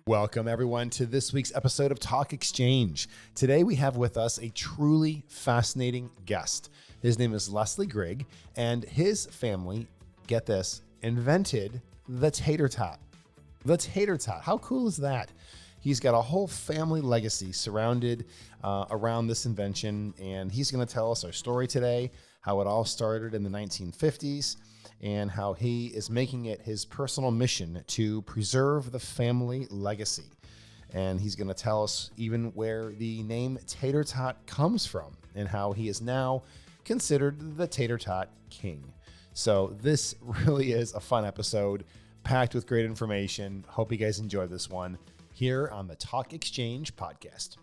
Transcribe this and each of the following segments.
Welcome, everyone, to this week's episode of Talk Exchange. Today, we have with us a truly fascinating guest. His name is Les Grigg, and his family, get this, invented the Tater Tot. The Tater Tot. How cool is that? He's got a whole family legacy surrounded around this invention, and he's going to tell us our story today, how it all started in the 1950s, and how he is making it his personal mission to preserve the family legacy. And he's going to tell us even where the name Tater Tot comes from and how he is now considered the Tater Tot King. So this really is a fun episode, packed with great information. Hope you guys enjoy this one here on the Talk Exchange podcast.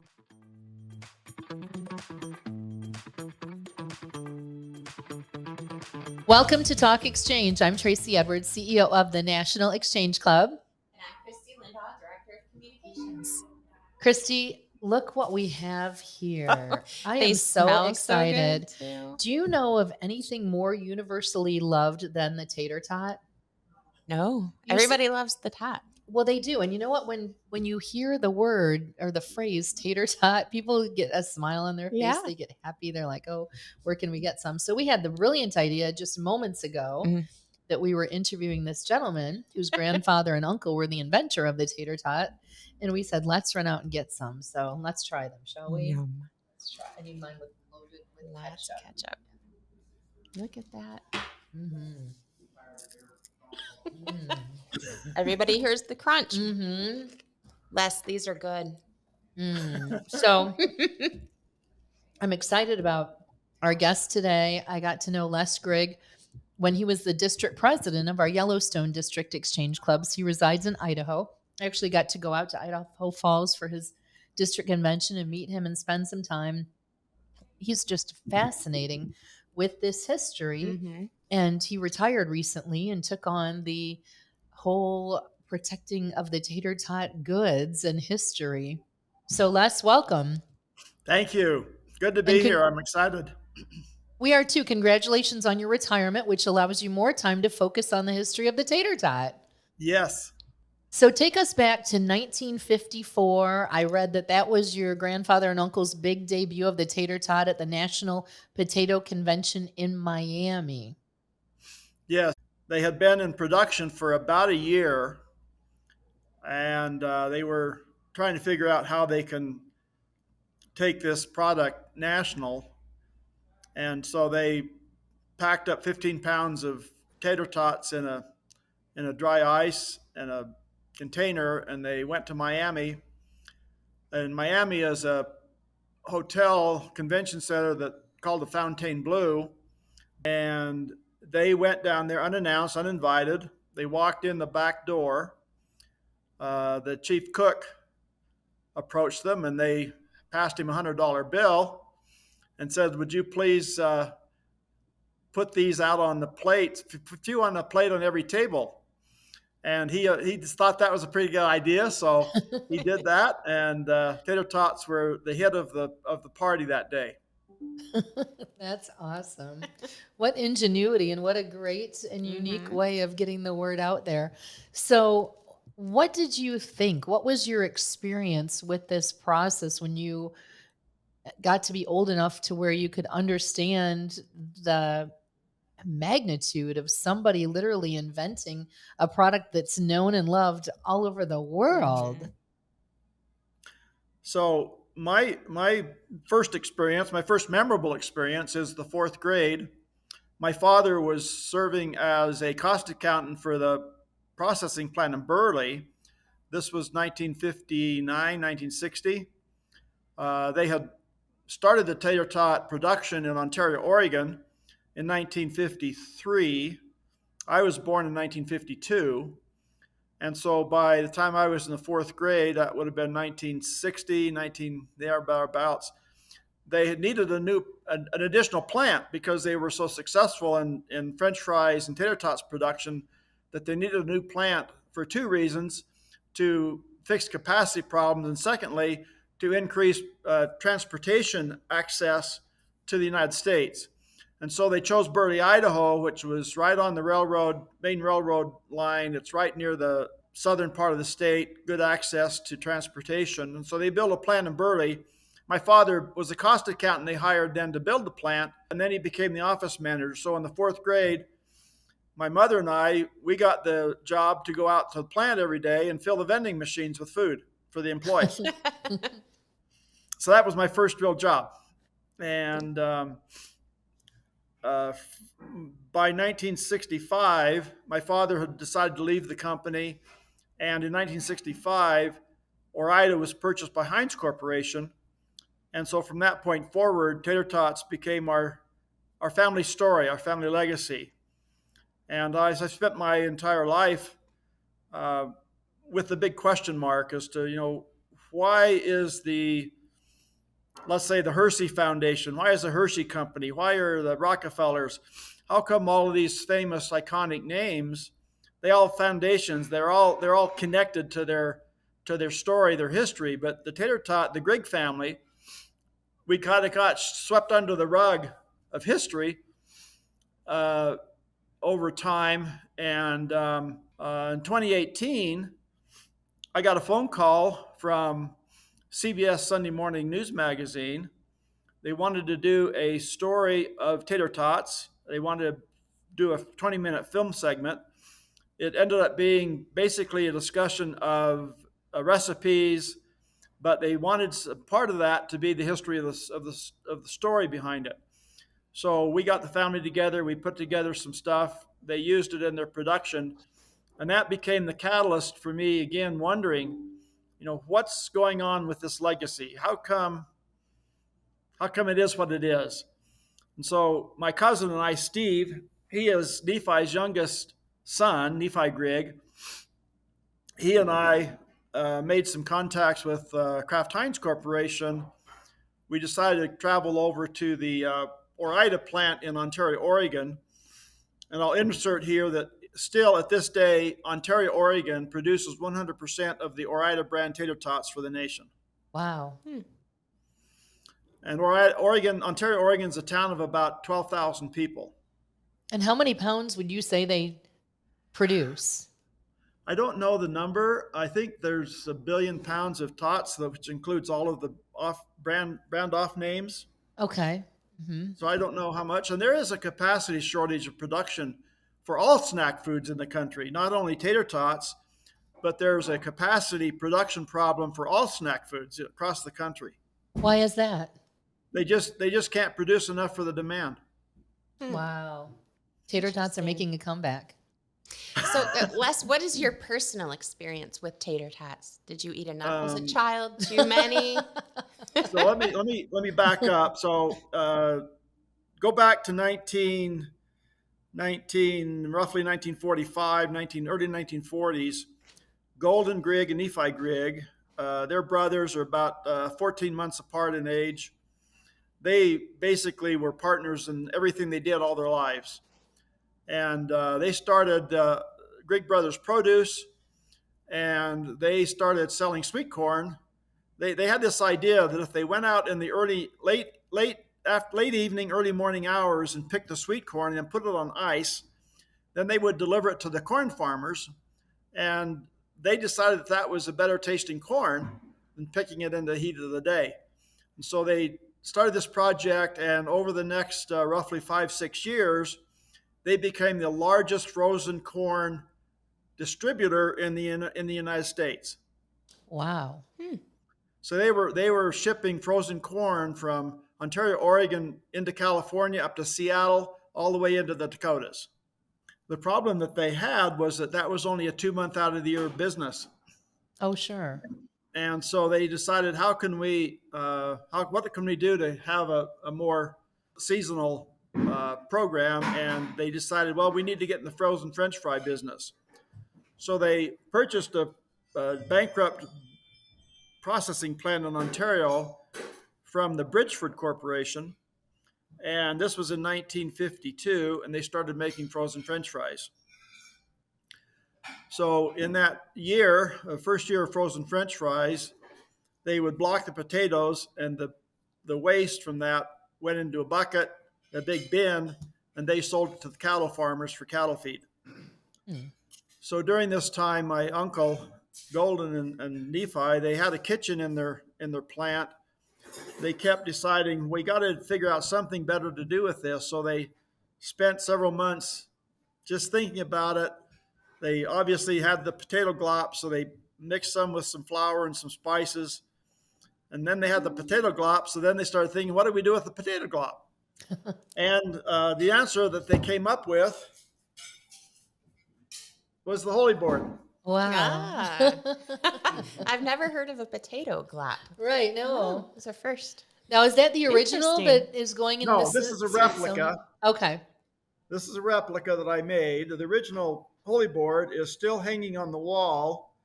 Welcome to Talk Exchange. I'm Tracey Edwards, CEO of the National Exchange Club. And I'm Kristie Lindahl, Director of Communications. Kristie, look what we have here. I am so smell excited. So good, too. Do you know of anything more universally loved than the tater tot? No, everybody loves the tot. Well, they do. And you know what? When you hear the word or the phrase tater tot, people get a smile on their face. Yeah. They get happy. They're like, oh, where can we get some? So we had the brilliant idea just moments ago that we were interviewing this gentleman whose grandfather and uncle were the inventor of the tater tot. And we said, let's run out and get some. So let's try them, shall we? Yum. Let's try. I need mine loaded with Lots of ketchup. Look at that. Mm-hmm. Everybody hears the crunch. Mm-hmm. Les, these are good. So I'm excited about our guest today. I got to know Les Grigg when he was the district president of our Yellowstone District Exchange Clubs. He resides in Idaho. I actually got to go out to Idaho Falls for his district convention and meet him and spend some time. He's just fascinating with this history. And he retired recently and took on the whole protecting of the tater tot goods and history. So Les, welcome. Thank you. Good to be here. I'm excited. We are too. Congratulations on your retirement, which allows you more time to focus on the history of the tater tot. Yes. So take us back to 1954. I read that was your grandfather and uncle's big debut of the tater tot at the National Potato Convention in Miami. Yes. They had been in production for about a year, and they were trying to figure out how they can take this product national. And so they packed up 15 pounds of tater tots in a dry ice and a container, and they went to Miami. And Miami is a hotel convention center that called the Fontainebleau, and they went down there unannounced, uninvited. They walked in the back door. The chief cook approached them, and they passed him a $100 bill and said, "Would you please put these out on the plates, a few on the plate on every table?" And he just thought that was a pretty good idea, so he did that. And tater tots were the hit of the party that day. That's awesome. What ingenuity and what a great and unique way of getting the word out there. So what did you think? What was your experience with this process when you got to be old enough to where you could understand the magnitude of somebody literally inventing a product that's known and loved all over the world? So my first experience, my first memorable experience is the fourth grade. My father was serving as a cost accountant for the processing plant in Burley. This was 1959, 1960. They had started the tater tot production in Ontario, Oregon in 1953. I was born in 1952. And so by the time I was in the fourth grade, that would have been 1960, thereabouts, they had needed an additional plant because they were so successful in French fries and tater tots production that they needed a new plant for two reasons: to fix capacity problems, and secondly, to increase transportation access to the United States. And so they chose Burley, Idaho, which was right on the main railroad line. It's right near the southern part of the state, good access to transportation. And so they built a plant in Burley. My father was a cost accountant they hired then to build the plant, and then he became the office manager. So in the 4th grade, my mother and I, we got the job to go out to the plant every day and fill the vending machines with food for the employees. So that was my first real job. And by 1965, my father had decided to leave the company. And in 1965, Ore-Ida was purchased by Heinz Corporation. And so from that point forward, Tater Tots became our family story, our family legacy. And I spent my entire life with the big question mark as to, why is let's say the Hershey Foundation, why is the Hershey Company, why are the Rockefellers, how come all of these famous iconic names, they all have foundations, they're all connected to their story, their history, but the Grigg family, we kind of got swept under the rug of history over time. And in 2018, I got a phone call from CBS Sunday Morning News Magazine. They wanted to do a story of Tater Tots. They wanted to do a 20-minute film segment. It ended up being basically a discussion of recipes, but they wanted part of that to be the history of the story behind it. So we got the family together. We put together some stuff. They used it in their production, and that became the catalyst for me again wondering, what's going on with this legacy? How come it is what it is? And so my cousin and I, Steve, he is Nephi's youngest son, Nephi Grigg. He and I made some contacts with Kraft Heinz Corporation. We decided to travel over to the Ore-Ida plant in Ontario, Oregon. And I'll insert here that still at this day, Ontario, Oregon produces 100% of the Ore-Ida brand Tater Tots for the nation. Wow. And Ontario, Oregon is a town of about 12,000 people. And how many pounds would you say they produce? I don't know the number. I think there's 1 billion pounds of tots, which includes all of the brand off names. Okay. Mm-hmm. So I don't know how much. And there is a capacity shortage of production for all snack foods in the country, not only Tater Tots, but there's a capacity production problem for all snack foods across the country. Why is that? They just can't produce enough for the demand. Wow. Tater Tots are making a comeback. So, Les, what is your personal experience with tater tots? Did you eat enough as a child? Too many? So let me back up. So go back to roughly 1945, early 1940s. Golden Grigg and Nephi Grigg, their brothers are about 14 months apart in age. They basically were partners in everything they did all their lives. And they started Grigg Brothers Produce, and they started selling sweet corn. They had this idea that if they went out in the late evening, early morning hours and picked the sweet corn and put it on ice, then they would deliver it to the corn farmers. And they decided that was a better tasting corn than picking it in the heat of the day. And so they started this project, and over the next roughly 5-6 years, they became the largest frozen corn distributor in the United States. Wow. So they were shipping frozen corn from Ontario, Oregon into California, up to Seattle, all the way into the Dakotas. The problem that they had was that was only a 2-month out of the year business. Oh, sure. And so they decided, what can we do to have a more seasonal program? And they decided, well, we need to get in the frozen French fry business. So they purchased a bankrupt processing plant in Ontario from the Bridgeford Corporation. And this was in 1952, and they started making frozen French fries. So in that year, the first year of frozen French fries, they would block the potatoes, and the waste from that went into a bucket, a big bin, and they sold it to the cattle farmers for cattle feed. So during this time, my uncle Golden and Nephi, they had a kitchen in their plant. They kept deciding we got to figure out something better to do with this. So they spent several months just thinking about it. They obviously had the potato glop, so they mixed some with some flour and some spices. And then they had the potato glop, so then they started thinking, what do we do with the potato glop? And the answer that they came up with was the Holy Board. Wow. Ah. I've never heard of a potato glop. Right, no. It's a first. Now, is that the original Interesting. that is going in No, the this is a replica. Okay. This is a replica that I made. The original Holy Board is still hanging on the wall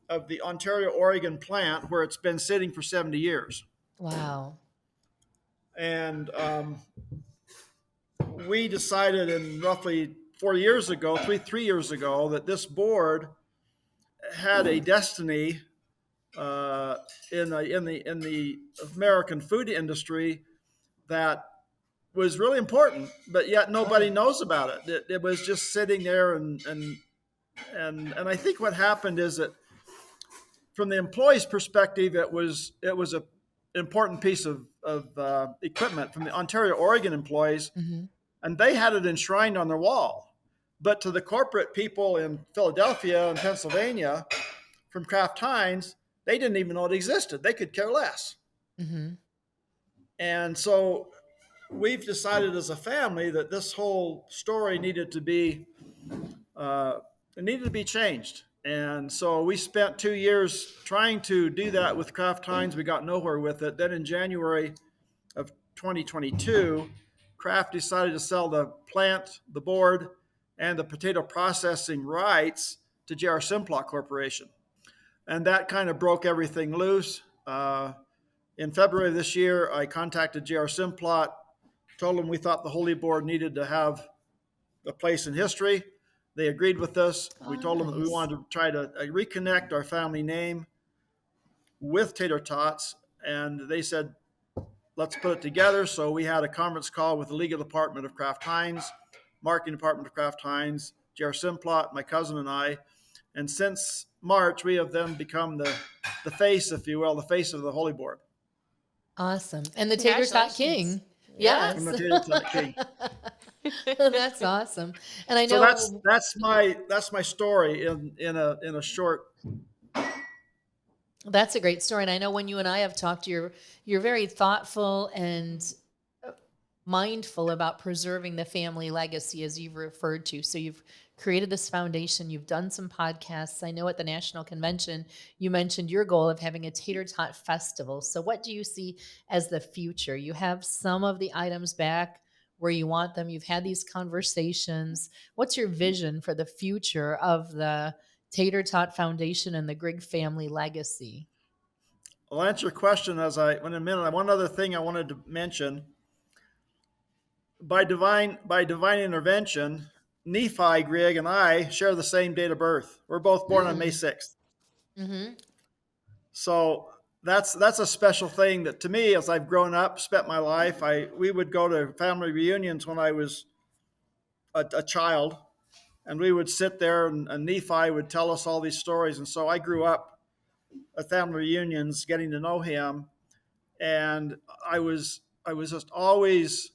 of the Ontario, Oregon plant where it's been sitting for 70 years. Wow. And we decided in roughly 3 years ago, that this board had a destiny in the American food industry that was really important, but yet nobody knows about it. It was just sitting there, and I think what happened is that from the employee's perspective, it was an important piece of equipment from the Ontario, Oregon employees, and they had it enshrined on their wall. But to the corporate people in Philadelphia and Pennsylvania from Kraft Heinz, they didn't even know it existed. They could care less. And so we've decided as a family that this whole story needed to be changed. And so we spent 2 years trying to do that with Kraft Heinz. We got nowhere with it. Then in January of 2022, Kraft decided to sell the plant, the board, and the potato processing rights to J.R. Simplot Corporation. And that kind of broke everything loose. In February of this year, I contacted J.R. Simplot, told them we thought the Holy Board needed to have a place in history. They agreed with us. We told them that we wanted to try to reconnect our family name with Tater Tots, and they said, let's put it together. So we had a conference call with the legal department of Kraft Heinz, marketing department of Kraft Heinz, J.R. Simplot, my cousin and I. And since March, we have then become the face, if you will, the face of the Holy Board. Awesome. And the Tater Tot King. Yes. And the Tater Tot King. That's awesome. And I know so that's my story in a short. That's a great story. And I know when you and I have talked, you're very thoughtful and mindful about preserving the family legacy, as you've referred to. So you've created this foundation. You've done some podcasts. I know at the National Convention, you mentioned your goal of having a Tater Tot Festival. So what do you see as the future? You have some of the items back where you want them. You've had these conversations. What's your vision for the future of the Tater Tot Foundation and the Grigg family legacy? I'll answer your question in a minute. One other thing I wanted to mention. By divine intervention, Nephi Grigg and I share the same date of birth. We're both born on May 6th. So that's a special thing that to me, as I've grown up, spent my life, we would go to family reunions when I was a child, and we would sit there and Nephi would tell us all these stories. And so I grew up at family reunions getting to know him, and I was just always,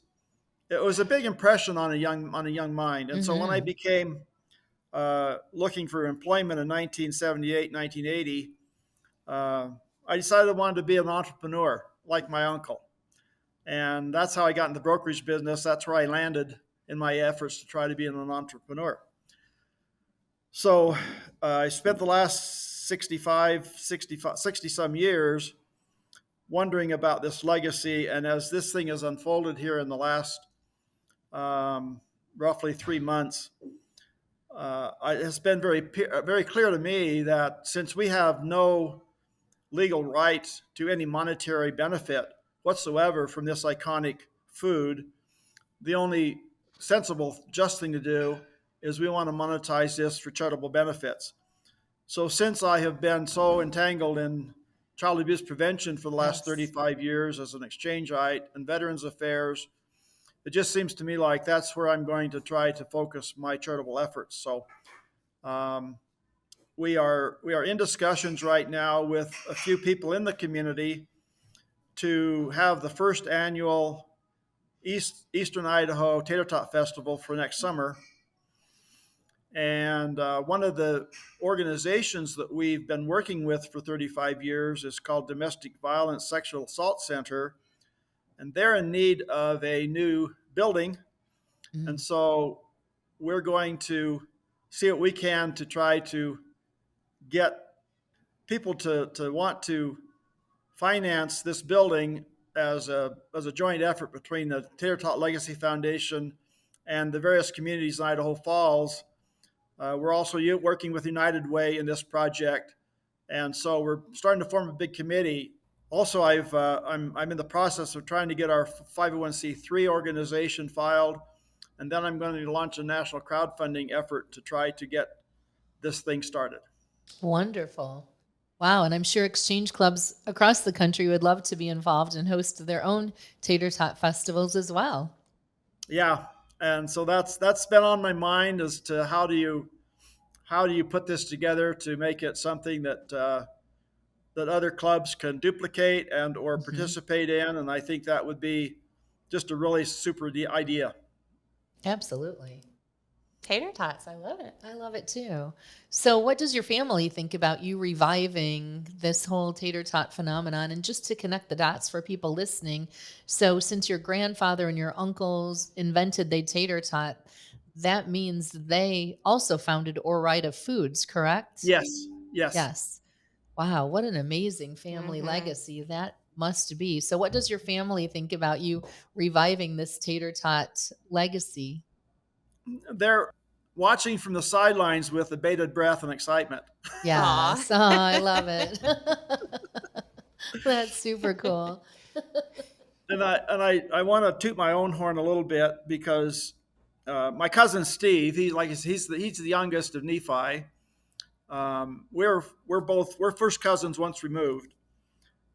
it was a big impression on a young mind. And so when I became looking for employment in 1978, 1980, I decided I wanted to be an entrepreneur like my uncle. And that's how I got in the brokerage business. That's where I landed in my efforts to try to be an entrepreneur. So I spent the last 60 some years wondering about this legacy. And as this thing has unfolded here in the last roughly 3 months, it's been very clear to me that since we have no legal right to any monetary benefit whatsoever from this iconic food, the only sensible, just thing to do is we want to monetize this for charitable benefits. So since I have been so entangled in child abuse prevention for the last 35 years as an exchangeite and Veterans Affairs, it just seems to me like that's where I'm going to try to focus my charitable efforts. So We are in discussions right now with a few people in the community to have the first annual Eastern Idaho Tater Tot Festival for next summer. And one of the organizations that we've been working with for 35 years is called Domestic Violence Sexual Assault Center. And they're in need of a new building. And so we're going to see what we can to try to get people to want to finance this building as a joint effort between the Tater Tot Legacy Foundation and the various communities in Idaho Falls. We're also working with United Way in this project, and so we're starting to form a big committee. Also, I'm in the process of trying to get our 501c3 organization filed, and then I'm going to launch a national crowdfunding effort to try to get this thing started. Wonderful. Wow. And I'm sure exchange clubs across the country would love to be involved and host their own Tater Tot festivals as well. Yeah. And so that's been on my mind as to how do you put this together to make it something that other clubs can duplicate and or participate in. And I think that would be just a really super idea. Absolutely. Tater tots, I love it. I love it too. So what does your family think about you reviving this whole tater tot phenomenon? And just to connect the dots for people listening, so since your grandfather and your uncles invented the tater tot, that means they also founded Ore-Ida Foods, correct? Yes. Wow, what an amazing family legacy that must be. So what does your family think about you reviving this tater tot legacy? They're watching from the sidelines with bated breath and excitement. Yes. Oh, I love it. That's super cool. And I want to toot my own horn a little bit because my cousin Steve, he's the youngest of Nephi. We're first cousins once removed.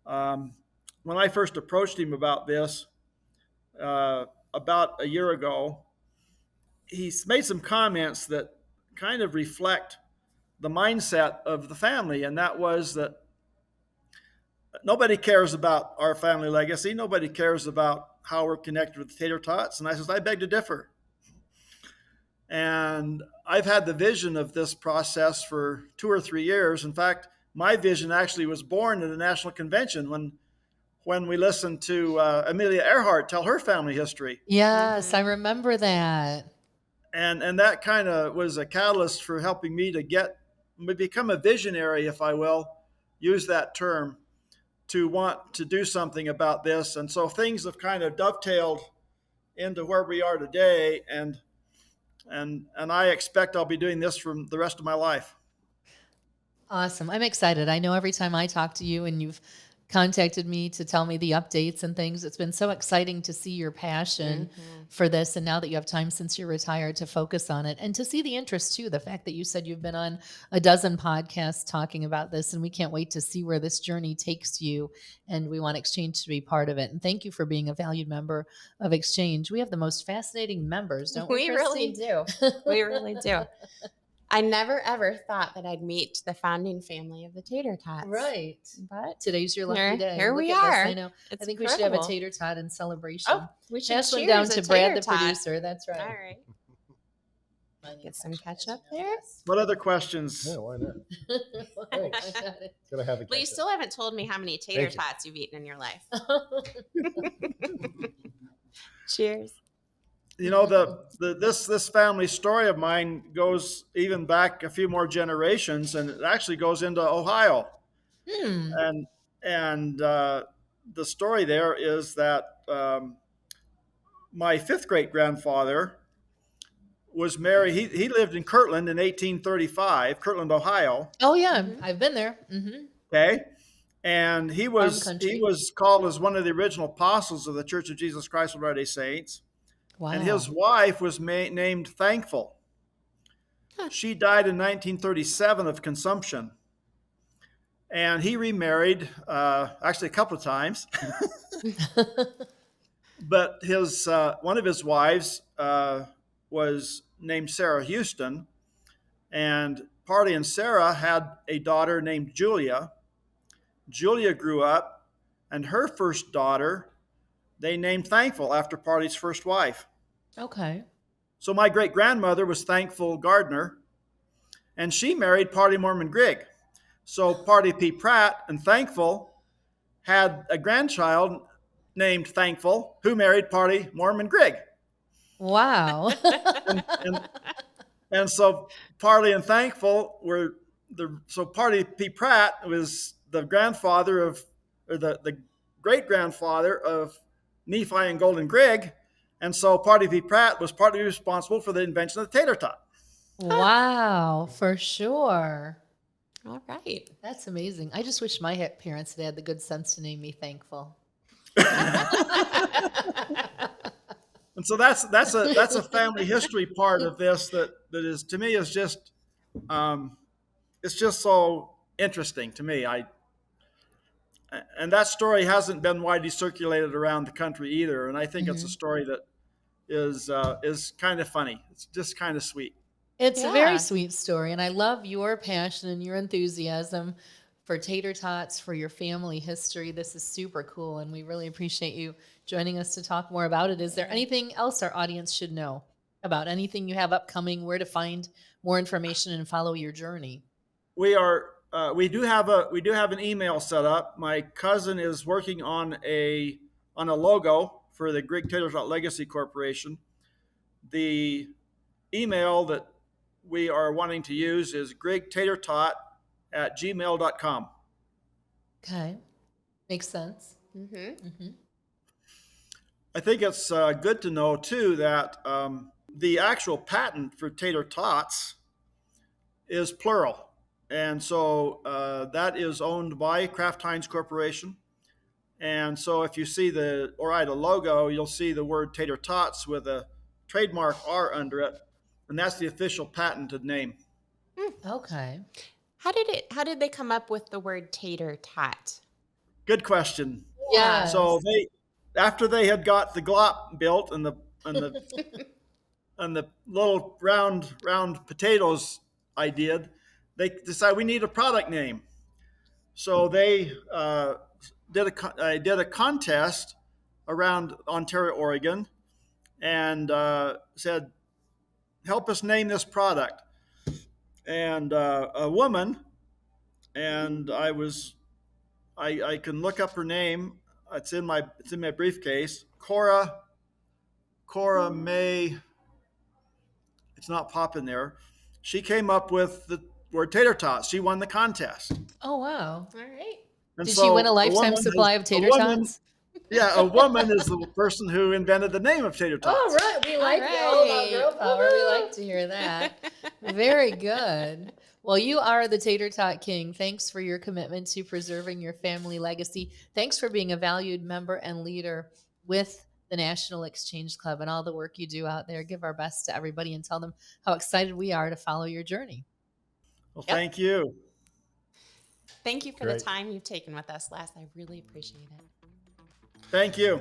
When I first approached him about this about a year ago, he's made some comments that kind of reflect the mindset of the family, and that was that nobody cares about our family legacy. Nobody cares about how we're connected with the Tater Tots. And I says, I beg to differ. And I've had the vision of this process for 2 or 3 years. In fact, my vision actually was born at a national convention when we listened to Amelia Earhart tell her family history. Yes, I remember that. And that kind of was a catalyst for helping me to become a visionary, if I will, use that term, to want to do something about this. And so things have kind of dovetailed into where we are today. And I expect I'll be doing this for the rest of my life. Awesome. I'm excited. I know every time I talk to you and you've contacted me to tell me the updates and things, it's been so exciting to see your passion for this. And now that you have time since you're retired to focus on it and to see the interest too, the fact that you said you've been on a dozen podcasts talking about this, and we can't wait to see where this journey takes you. And we want Exchange to be part of it. And thank you for being a valued member of Exchange. We have the most fascinating members, don't we? We really do. We really do. I never ever thought that I'd meet the founding family of the Tater Tots. Right. But today's your lucky day. Here we Look at are. this. I know. It's I think we should have a incredible. tater tot in celebration. Oh, we should Pass one cheers down a to Brad, tater the tot. producer. That's right. All right. Get some ketchup there. What other questions? Yeah, why not? Thanks. Gotta have a Well, you ketchup. still haven't told me how many tater Thank you. tots you've eaten in your life. Cheers. You know, this family story of mine goes even back a few more generations, and it actually goes into Ohio. And the story there is that my fifth great grandfather was married. He lived in Kirtland in 1835, Kirtland, Ohio. Oh yeah, I've been there. Okay. And he was Farm country. called as one of the original apostles of the Church of Jesus Christ of Latter-day Saints. Wow. And his wife was named Thankful. She died in 1937 of consumption. And he remarried, actually a couple of times. But one of his wives was named Sarah Houston. And Party and Sarah had a daughter named Julia. Julia grew up, and her first daughter they named Thankful after Party's first wife. Okay. So my great grandmother was Thankful Gardner, and she married Party Mormon Grigg. So Party P. Pratt and Thankful had a grandchild named Thankful who married Party Mormon Grigg. Wow. And so Party and Thankful were so Party P. Pratt was the grandfather of, or the great grandfather of Nephi and Golden Grigg. And so Party P. Pratt was partly responsible for the invention of the tater tot. Wow, for sure. All right. That's amazing. I just wish my parents had had the good sense to name me Thankful. And so that's a family history part of this that is, to me, is just it's just so interesting to me. And that story hasn't been widely circulated around the country either. And I think it's a story that is kind of funny. It's just kind of sweet. It's a very sweet story, and I love your passion and your enthusiasm for tater tots, for your family history. This is super cool, and we really appreciate you joining us to talk more about it. Is there anything else our audience should know about anything you have upcoming, where to find more information and follow your journey? We do have an email set up. My cousin is working on a logo for the Grigg Tater Tot Legacy Corporation. The email that we are wanting to use is griggtatertot@gmail.com. Okay. Makes sense. I think it's good to know, too, that the actual patent for tater tots is plural. And so that is owned by Kraft Heinz Corporation. And so if you see the logo, you'll see the word tater tots with a trademark R under it. And that's the official patented name. Okay. How did they come up with the word tater tot? Good question. Yeah. So after they had got the glop built and the and the little round potatoes they decided we need a product name. So they did a contest around Ontario, Oregon, and said, help us name this product. And a woman, and I can look up her name. It's in my briefcase. Cora May. It's not popping there. She came up with the word tater tots. She won the contest. Oh, wow. All right. Did she win a lifetime supply of tater tots? Yeah, a woman is the person who invented the name of tater tots. Oh, right. We like it. All about girl power. We like to hear that. Very good. Well, you are the Tater Tot King. Thanks for your commitment to preserving your family legacy. Thanks for being a valued member and leader with the National Exchange Club and all the work you do out there. Give our best to everybody and tell them how excited we are to follow your journey. Well, thank you. Thank you for the time you've taken with us, Les. I really appreciate it. Thank you.